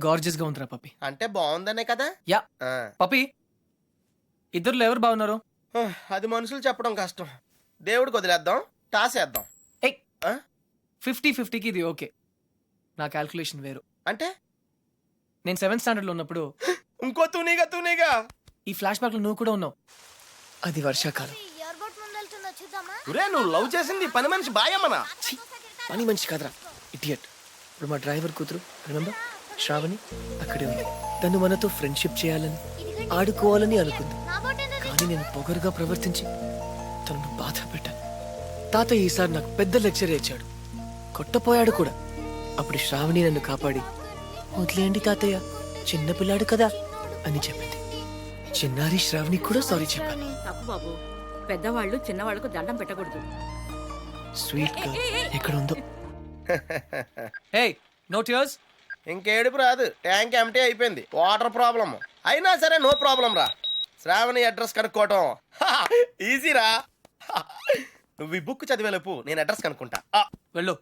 Gorgeous గా ఉందిరా పప్పి. అంటే బాగుందనే కదా. యా ఆ. పప్పి, ఇద్దరులో ఎవరు బాగున్నారు? అది మనుషులు చెప్పడం కష్టం. దేవుడికి వదిలేద్దాం, టాస్ వేద్దాం. ఏయ్, 50-50కి ఇది ఓకే. నా క్యాల్కులేషన్ వేరు. అంటే నేను 7th స్టాండర్డ్ లో ఉన్నప్పుడు ఇంకో తూనీగా ఈ ఫ్లాష్ బ్యాక్ లో నువ్వు కూడా ఉన్నావు. అది వర్షాకాలం. ఒరే, నువ్వు లవ్ చేసింది పని మనిషి బాయమ్మనా? ఛీ, పని మనిషి కాదురా, ఇడియట్. ఇప్పుడు మా డ్రైవర్ కూతురు రిమెంబర్ శ్రావణి అక్కడే ఉంది. తను మనతో ఫ్రెండ్షిప్ చేయాలని, ఆడుకోవాలని అనుకుంది. కానీ నేను పొగరుగా ప్రవర్తించి తనను బాధ పెట్టాను. తాతయ్య ఈసారి నాకు పెద్ద లెక్చర్ ఇచ్చాడు, కొట్టపోయాడు కూడా. అప్పుడు శ్రావణి నన్ను కాపాడి, వదిలేయండి తాతయ్య, చిన్నపిల్లాడు కదా అని చెప్పింది. చిన్నారి శ్రావణి కూడా సారీ చెప్పాను. తప్పు బాబు, పెద్దవాళ్ళు చిన్నవాళ్ళకు దండం పెట్టకూడదు. స్వీట్ గా ఎక్కడ ఉందో. హే, నో టియర్స్. ఇంకేడుపు రాదు, ట్యాంక్ ఎంటీ అయిపోయింది. వాటర్ ప్రాబ్లమ్ అయినా సరే నో ప్రాబ్లం రా. శ్రావణి అడ్రస్ కనుక్కోవటం ఈజీరా. నువ్వు ఈ బుక్ చదివేలోపు నేను అడ్రస్ కనుక్కుంటా. వెళ్ళు.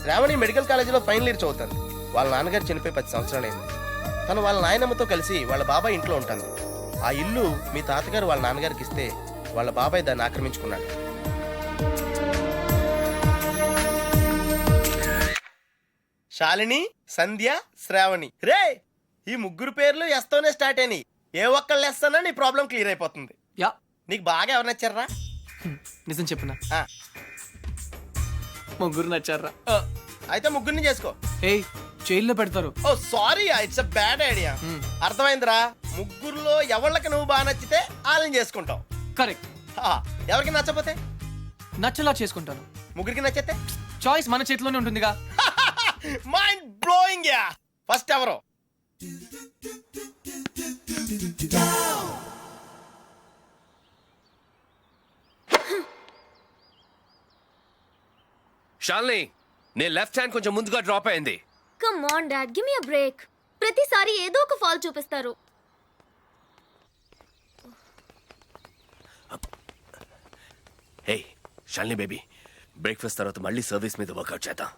శ్రావణి మెడికల్ కాలేజీలో ఫైనల్ ఇయర్ చదువుతాను. వాళ్ళ నాన్నగారు చనిపోయి 10 సంవత్సరాలైంది. తను వాళ్ళ నాయనమ్మతో కలిసి వాళ్ళ బాబాయ్ ఇంట్లో ఉంటాను. ఆ ఇల్లు మీ తాతగారు వాళ్ళ నాన్నగారికి ఇస్తే వాళ్ళ బాబాయ్ దాన్ని ఆక్రమించుకున్నాడు. శాలిని, సంధ్య, శ్రావణి. రే, ఈ ముగ్గురు పేర్లు ఎస్తోనే స్టార్ట్ అయినాయి. ఏ ఒక్కళ్ళు ఎస్తానో నీ ప్రాబ్లం క్లియర్ అయిపోతుంది. యా, నీకు బాగా ఎవరు నచ్చారా? నిజం చెప్పునా, ఆ, ముగ్గురు నచ్చారా? అయితే ముగ్గురిని చేసుకో. ఏయ్, జైల్లో పెడతారు. Oh sorry, it's a bad idea. అర్థమైందిరా. ముగ్గురులో ఎవళ్ళకి నువ్వు బాగా నచ్చితే వాళ్ళని చేసుకుంటావు. కరెక్ట్. ఎవరికి నచ్చపోతే నచ్చలా చేసుకుంటాను. ముగ్గురికి నచ్చితే చాయిస్ మన చేతిలోనే ఉంటుందిగా. Mind blowing yeah. ఫస్ట్ ఎవరు? షాల్ని, నీ లెఫ్ట్ హ్యాండ్ కొంచెం ముందుగా డ్రాప్ అయింది. Come on dad, give me a break. ప్రతిసారి ఏదో ఒక ఫాల్ చూపిస్తారు. హే షాల్ని బేబీ, బ్రేక్ఫాస్ట్ తర్వాత మళ్ళీ సర్వీస్ మీద వర్కౌట్ చేద్దాం,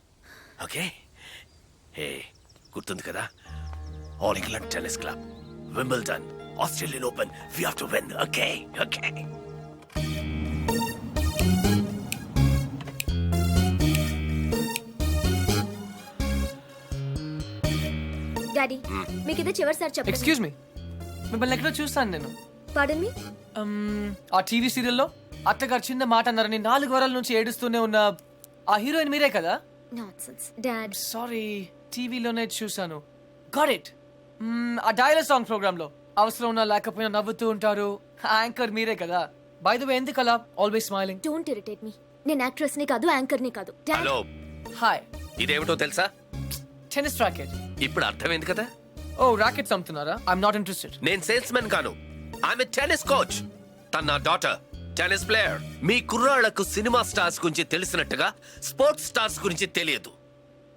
ఓకే? హే, గుర్తుంది కదా, All England Tennis Club, Wimbledon, Australian Open, we have to win, okay? Okay. Daddy, మీకు ఇదే చివరిసారి చెప్పండి. ఎక్స్క్యూజ్ మీ, మిమ్మల్ని ఎక్కడో చూస్తాను నేను. పాడన్ మీ? ఆ టీవీ సీరియల్లో అత్తగారు చిన్న మాట అన్నారని 4 వారాల నుంచి ఏడుస్తూనే ఉన్న ఆ హీరోయిన్ మీరే కదా? Nonsense dad. సారీ, టీవీలోనే చూసాను. Got it. ఆ డైలాగ్ సాంగ్ ప్రోగ్రామ్ లో అవసరం ఉన్నా లేకపోయినా నవ్వుతూ ఉంటారు. యాంకర్ మీరే కదా? బై ద వే, ఎందుకు అలా always smiling? Don't irritate me. నేను యాక్ట్రెస్ ని కాదు, యాంకర్ ని కాదు. Dad, hello, hi. ఇదేమిటో తెలుసా? Tennis racket. ఇప్పుడు అర్థమైంది కదా. ఓ, రాకెట్స్ అమ్ముతున్నారా? I'm not interested. నేను సేల్స్ మెన్ కాను, ఆమె టెన్నిస్ కోచ్. తన నా డాటర్, టెన్నిస్ ప్లేయర్. మీ కుర్రాళ్లకు సినిమా స్టార్స్ గురించి తెలిసినట్టుగా స్పోర్ట్స్ స్టార్స్ గురించి తెలియదు.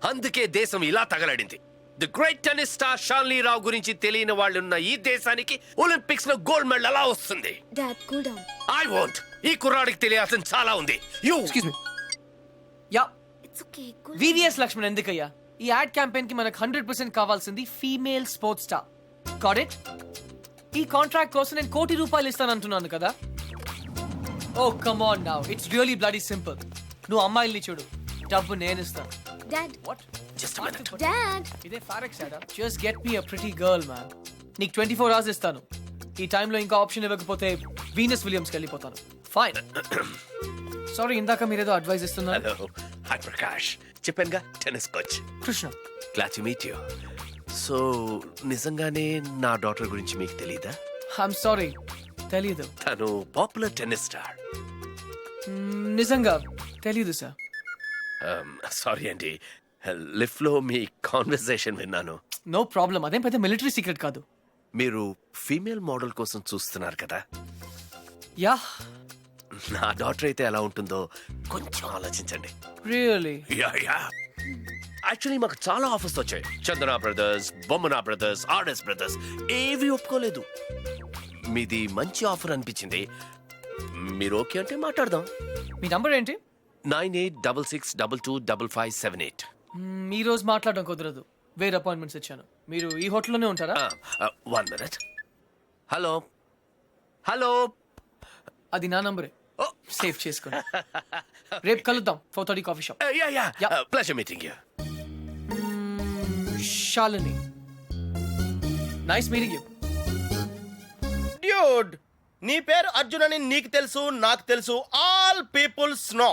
అందుకే దేశం ఇలా తగలడింది. ది గ్రేట్ టెన్నిస్ స్టార్ షాల్ని రావు గురించి తెలియని వాళ్ళున్న ఈ దేశానికి ఒలింపిక్స్ లో గోల్డ్ మెడల్ ఎలా వస్తుంది? Dad cool down. I want. ఈ కుర్రాడికి తెలియాల్సిన చాలా ఉంది. You excuse me. Yeah, it's okay. VVS Laxman ఎందుకయ్యా? ఈ యాడ్ క్యాంపెయిన్ కి మనకు 100% కావాల్సింది female sports star. Got it? ఈ కాంట్రాక్ట్ కోసం నేను ₹1 కోటి ఇస్తానంటున్నాను కదా. Oh come on now, it's really bloody simple. నువ్వు అమ్మాయిల్ని చూడు, డబ్బు నేను ఇస్తాను. Dad, what? Just minute. Dad. ఇదే ఫారెక్స్ యాడా? Just get me a pretty girl man. నీకు 24 hours ఇస్తాను. ఈ టైంలో ఇంకా ఆప్షన్ ఇవ్వకపోతే వీనస్ విలియమ్స్కి వెళ్ళిపోతాను. ఫైన్. సారీ, ఇందాక మీరేదో అడ్వైస్ ఇస్తున్నారు. Hello, hi Prakash. చెప్పానుగా, tennis coach Krishna. Glad to meet you. So నిజంగానే నా డాటర్ గురించి మీకు తెలీదా? ఐఎమ్ సారీ, తెలీదు. తను పాపులర్ టెన్నిస్ స్టార్. నిజంగా తెలీదు సార్. సారీ అండి, లిఫ్ట్ లో మీ కాన్వర్సేషన్ విన్నాను. నో ప్రాబ్లం, అదేం పెద్ద మిలిటరీ సీక్రెట్ కాదు. మీరు ఫీమేల్ మోడల్ కోసం చూస్తున్నారు కదా. యా, నా డాటర్ అయితే ఎలా ఉంటుందో కొంచెం ఆలోచించండి. రియల్లీ? యాక్చువల్లీ మాకు చాలా ఆఫర్స్ వచ్చాయి. చందన బ్రదర్స్, బొమ్మనా బ్రదర్స్, ఆర్ఎస్ బ్రదర్స్ ఏవి ఒప్పుకోలేదు. మీది మంచి ఆఫర్ అనిపించింది. మీరు ఓకే అంటే మాట్లాడదాం. మీ నంబర్ ఏంటి? 9866225578. ఈ రోజు మాట్లాడడం కుదరదు, వేరే అపాయింట్మెంట్స్ ఇచ్చాను. మీరు ఈ హోటల్లోనే ఉంటారా? 1 minute. Hello hello. అది నా నంబరే, సేవ్ చేసుకోండి. రేపు కలుద్దాం 4:30 coffee shop. Yeah. Pleasure meeting you. Shalini, nice meeting you. Dude, నీ పేరు అర్జున్ అని నీకు తెలుసు, నాకు తెలుసు, ఆల్ పీపుల్స్ నో.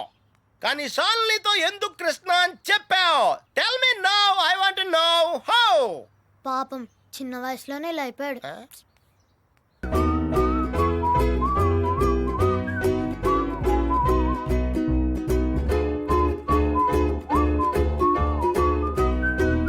కానీ షాలినితో ఎందుకు కృష్ణ అని చెప్పావు? Tell me now, I want to know how. పాపం చిన్న వయసులోనే ఇలా అయిపోయాడు.